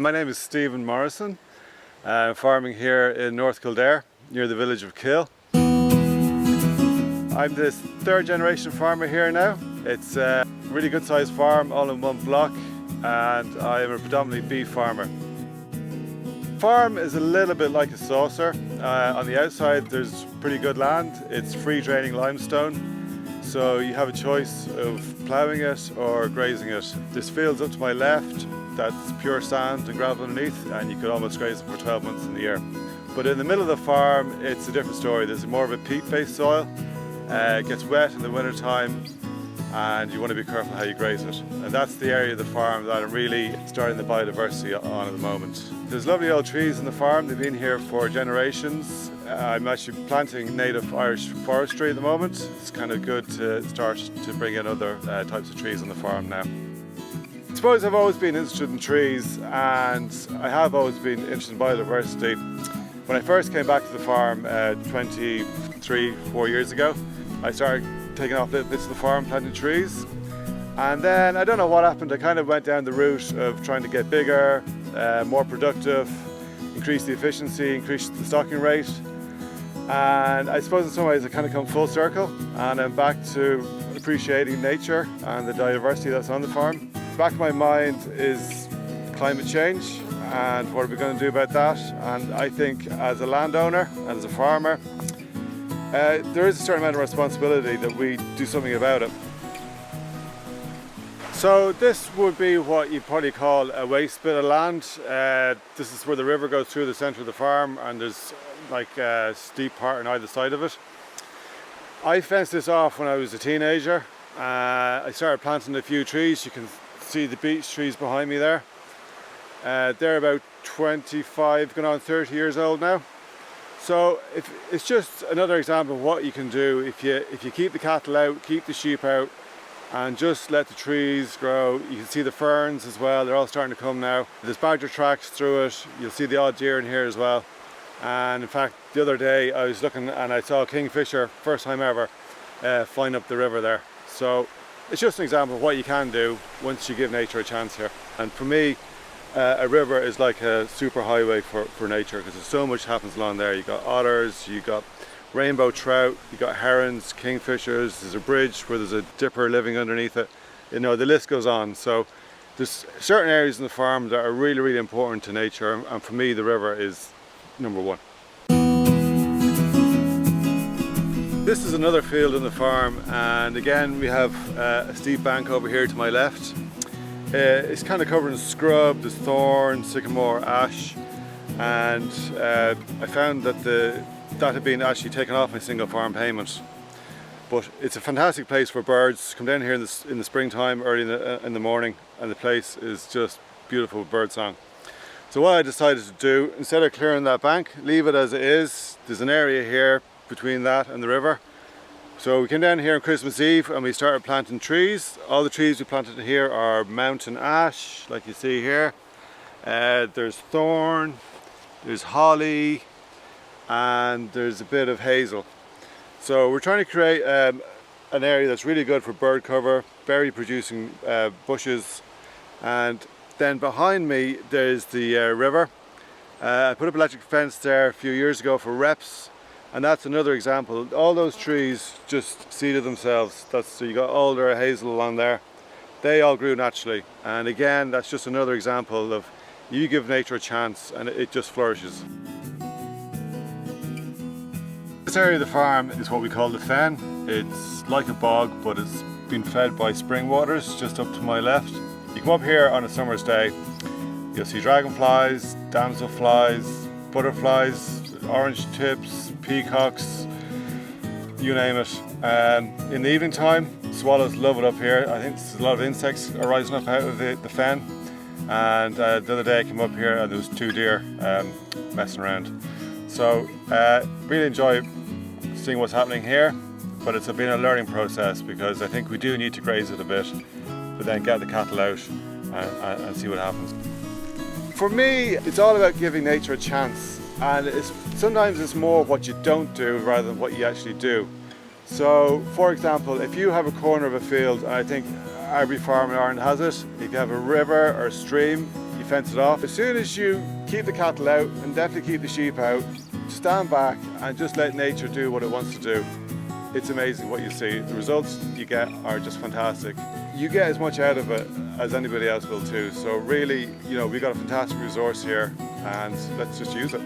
My name is Stephen Morrison. I'm farming here in North Kildare, near the village of Kill. I'm the third generation farmer here now. It's a really good sized farm, all in one block, and I am a predominantly beef farmer. Farm is a little bit like a saucer. On the outside there's pretty good land. It's free draining limestone, so you have a choice of ploughing it or grazing it. There's fields up to my left that's pure sand and gravel underneath, and you could almost graze it for 12 months in the year. But in the middle of the farm it's a different story. There's more of a peat-based soil. It gets wet in the winter time, and you want to be careful how you graze it. And that's the area of the farm that I'm really starting the biodiversity on at the moment. There's lovely old trees in the farm. They've been here for generations. I'm actually planting native Irish forestry at the moment. It's kind of good to start to bring in other types of trees on the farm now. I suppose I've always been interested in trees, and I have always been interested in biodiversity. When I first came back to the farm 4 years ago, I started taking off little bits of the farm, planting trees, and then I don't know what happened. I kind of went down the route of trying to get bigger, more productive, increase the efficiency, increase the stocking rate, and I suppose in some ways I kind of come full circle, and I'm back to appreciating nature and the diversity that's on the farm. Back of my mind is climate change and what are we going to do about that, and I think as a landowner and as a farmer, there is a certain amount of responsibility that we do something about it. So this would be what you'd probably call a waste bit of land. This is where the river goes through the centre of the farm, and there's like a steep part on either side of it. I fenced this off when I was a teenager. I started planting a few trees. You can see the beech trees behind me there. They're about 25, going on 30 years old now. So it's just another example of what you can do if you keep the cattle out, keep the sheep out, and just let the trees grow. You can see the ferns as well, they're all starting to come now. There's badger tracks through it. You'll see the odd deer in here as well. And in fact, the other day I was looking and I saw a kingfisher, first time ever, flying up the river there. So it's just an example of what you can do once you give nature a chance here. And for me, a river is like a super highway for nature, because there's so much happens along there. You got otters, you got rainbow trout, you got herons, kingfishers. There's a bridge where there's a dipper living underneath it. You know, the list goes on. So there's certain areas in the farm that are really, really important to nature, and for me the river is number one. This is another field in the farm, and again we have a steep bank over here to my left. It's kind of covered in scrub. There's thorn, sycamore, ash, and I found that that had been actually taken off my single farm payment. But it's a fantastic place for birds. Come down here in the springtime, early in the morning, and the place is just beautiful with bird song. So what I decided to do, instead of clearing that bank, leave it as it is. There's an area here between that and the river. So we came down here on Christmas Eve and we started planting trees. All the trees we planted here are mountain ash, like you see here. There's thorn, there's holly, and there's a bit of hazel. So we're trying to create an area that's really good for bird cover, berry producing bushes. And then behind me there's the river. I put up an electric fence there a few years ago for reps. And that's another example. All those trees just seeded themselves. So you got alder, hazel along there. They all grew naturally. And again, that's just another example of you give nature a chance and it just flourishes. This area of the farm is what we call the fen. It's like a bog, but it's been fed by spring waters just up to my left. You come up here on a summer's day, you'll see dragonflies, damselflies, butterflies, orange tips, peacocks, you name it. In the evening time, swallows love it up here. I think there's a lot of insects are rising up out of the fen. And the other day I came up here and there was 2 deer messing around. So really enjoy seeing what's happening here, but it's been a learning process, because I think we do need to graze it a bit, but then get the cattle out and see what happens. For me, it's all about giving nature a chance. And sometimes it's more what you don't do rather than what you actually do. So, for example, if you have a corner of a field, and I think every farm in Ireland has it, if you have a river or a stream, you fence it off. As soon as you keep the cattle out and definitely keep the sheep out, stand back and just let nature do what it wants to do. It's amazing what you see. The results you get are just fantastic. You get as much out of it as anybody else will too. So really, we've got a fantastic resource here and let's just use it.